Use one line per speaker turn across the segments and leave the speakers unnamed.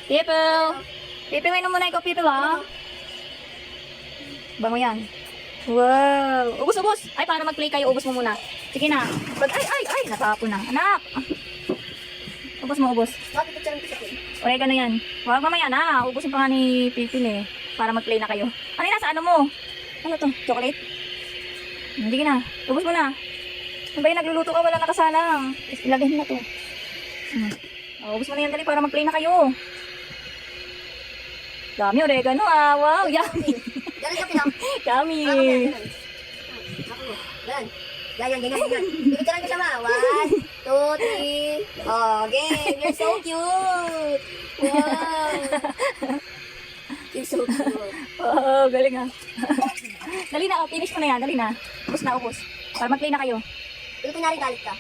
People! People, inom muna ikaw, people, ha? Bango yan. Wow! Ubus, ubus! Ay, para mag-play kayo, ubus mo muna. Sige na. Ay! Natapon na. Anak! Ubus mo, ubus. Oregano yan. Huwag mamaya na. Ubusin pa nga ni Pipil eh. Para mag-play na kayo. Ano yun? Nasa ano mo? Ano to? Chocolate? Hindi na. Ubus mo na. Ano ba yung nagluluto ka? Wala nakasalang. Ilagay mo na to. Ubus mo na yan dali para mag-play na kayo. Dami oregano ah. Wow, yummy. Yummy.
Ganyan. Pipicturean ko siya ma. 1, 2, 3. Oh, game. You're so cute. Wow. You're so cute.
Oh, galing ah. Dali na, finish mo na yan. Dali na. Ubus na, ubus. Para mag-play na kayo.
Pero kunyari galit ka.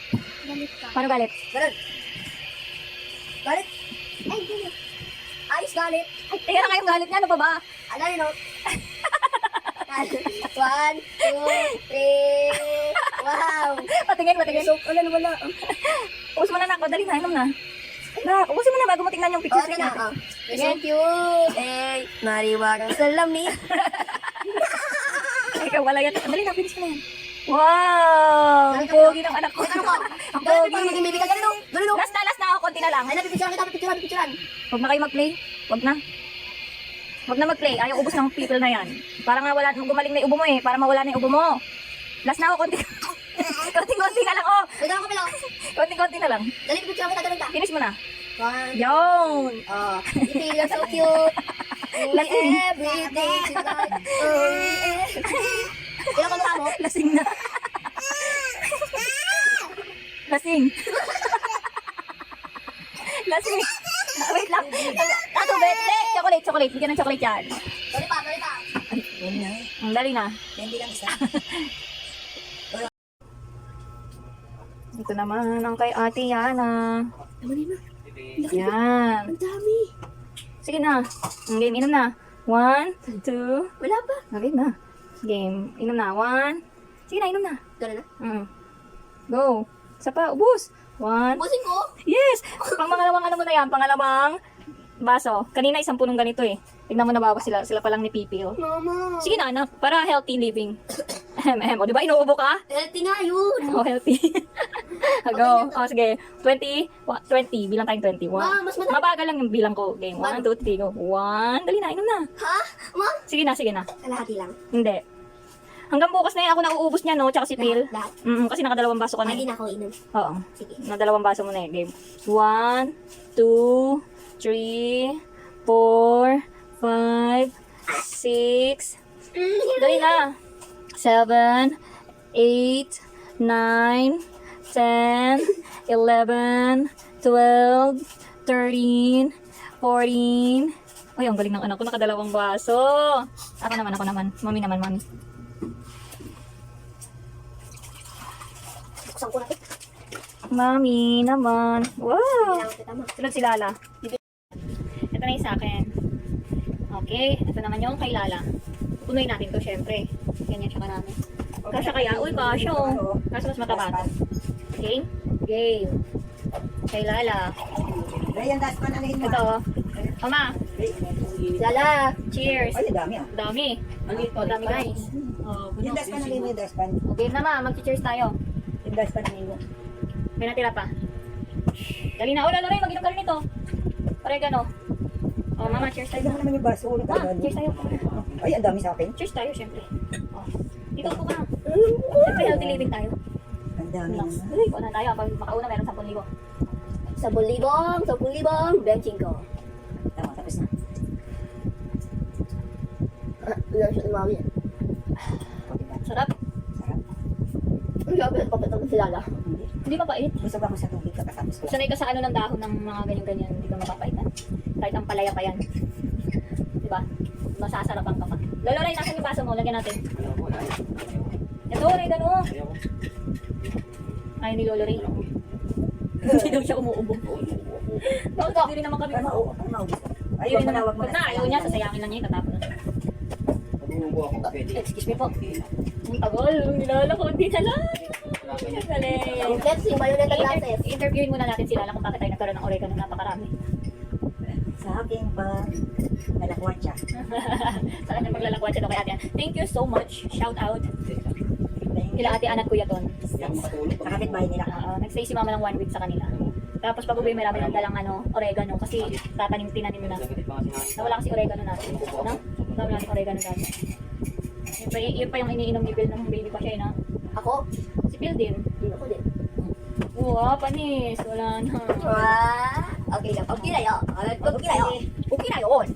Paano galit?
Ganun. Galit. Ay, galit. Ayos galit.
Ay, tingnan na kayong galit niya. Ano pa ba?
Ano yun o? 1, 2, 3. Wow.
Patingin.
So, wala.
Ubus mo na na. Dali na, inom na. Nak, ubusin mo na bago mo tingnan yung pictures
Okay
niya.
na. You're so cute. Eh, mariwarang salamin.
Ay, ikaw wala yan. Dali na, finish mo na yan. Wow! Ang pogi ng anak ko.
Ano ko?
Ang
Dali
pogi.
pa maging baby ka. Ganun o.
Last na ako. Konti na lang.
Ay, napipicturean.
Huwag na kayo mag-play. Huwag na. Huwag na mag-play. Ayaw ubos ng people na yan. Para nga wala, gumaling na yung ubo mo eh. Para mawala na yung ubo mo. Last na ako. Konti. Konti na lang. Oh.
Wait lang ako pala.
Konti na lang.
Dali, pipicturean kita. Ganun ka.
Finish mo na.
1.
Yun!
Oh, you feel so cute.
Lasing.
Every day tonight. Ilang kanta mo?
Lasing na. Lasing. Lasing. Wait lang. Ano, bete? Chocolate. Bigyan ng chocolate yan.
Dali pa.
Ang dali na.
Hindi lang isa.
Ito naman ang kay Ate Yana.
Tama na.
Yan.
Ang dami.
Sige na. Ang game, inom na. 1, 2.
Wala pa.
Okay na. Game, inom na. 1. Sige na, inom na.
Ganun na.
Go. Isa pa, ubus. 1.
Busin ko.
Yes! Pang mangalawang ano mo na yan, pangalawang baso. Kanina isang punong ganito eh. Tignan mo nabawas sila. Sila pa lang ni Pipil.
Mama.
Sige na, anak. Para healthy living. O, di ba? Inuubo ka?
Healthy nga yun.
Oh, healthy. Go. O, sige. 20. 20. Bilang tayong 20.
Ma, mas madami.
Mabagal lang yung bilang ko. Game. 1, 2, 3. Go. 1. Dali na, inom na.
Ha? Ma?
Sige na.
Kalahati lang.
Hindi. Hanggang bukas na ako nauubos niya, no? Tsaka si Pil.
Lahat.
Kasi nakadalawang baso ka na.
Hindi
eh.
na ako inom.
Oo.
Sige.
Nakadalawang baso mo na eh. Game. 1, 2, 3, 4, 5, 6. Dali na. 7, 8, 9, 10, 11, 12, 13, 14. Ay, ang galing ng anak ko. Nakadalawang baso. Ako naman. Mami naman.
Buksan ko na.
Mami naman. Wow!
Kailangan kita ma.
Tulad si Lala. Ito na yung sa akin. Okay. Ito naman yung kay Lala. Punuin natin to, syempre. Ganyan siya karami. Kasya kaya? Uy, kasya oh. Kaso mas mataba to. Game? Game. Kay Lala.
Ayan, das pa na rin mo.
Ito oh. Mama.
Lala.
Cheers.
Ay, dami ah.
Dami. Oh, dami guys. Oh,
Yung das pa na rin mo, yung das pa.
game na ma. Mag-cheers tayo.
Yung das pa na rin mo.
May natira pa. Dali na. Oh, Lalo Ray, mag-inom ka rin ito. Oregano. Oh, mama, cheers tayo.
Kailangan naman yung baso. Ulit
Ma, cheers tayo.
Ay, ang dami sa akin.
Cheers tayo, syempre. Oh. Dito po ka. Syempre, healthy living tayo.
Ang dami
Relax.
naman.
Uy, kuha na tayo. Pag makauna, meron 10,000.
10,000. Benching ko.
Tama, tapos na.
Wala siya umami.
Sarap.
Sarap.
Ang gabi at papatok si Lala.
Hindi mapait.
Busog ako sa tubig kakatapos ko.
Sanay ka sa ano ng dahon ng mga ganyan-ganyan. Hindi ka mapapaitan. Kahit ang palaya pa yan. Diba? Masasarapan ka pa. Lolo Ray, nasan yung baso mo? Lagyan natin. Ito, oregano. Ayaw ni Lolo Ray. Hindi daw siya umuubo. Bakit hindi rin naman kami umuubo?
Ay, maubos ko. Ay,
Hindi rin
wag
naman.
mo
Pag na ayaw niya, sasayangin lang niya yung tatapon. Excuse me po. Ang tagal, nilala ko, hindi na lang. Galing.
Let's see, mayroon na glasses.
Interviewin muna natin sila kung bakit tayo nagkaroon ng oregano napakarami.
Sa aking pag nalakwat siya.
Sa kanya maglalakwat siya daw kay ate Ann. Thank you so much. Shout out. Kila ate Ann at Kuya Ton.
Sa kapitbahay nila.
Nag-stay si mama ng 1 week sa kanila. Tapos pag uwi, marami ng dalang oregano kasi tinanim na. Nawala kasi oregano natin. No? Dami natin oregano natin. Yun pa yung iniinom ni Bill nung baby pa siya, no?
Ako?
Si Bill din.
Ako din.
Wow, panis. Wala na.
Okay lang. Okay na yun. Okay na yun.
Okay na yun.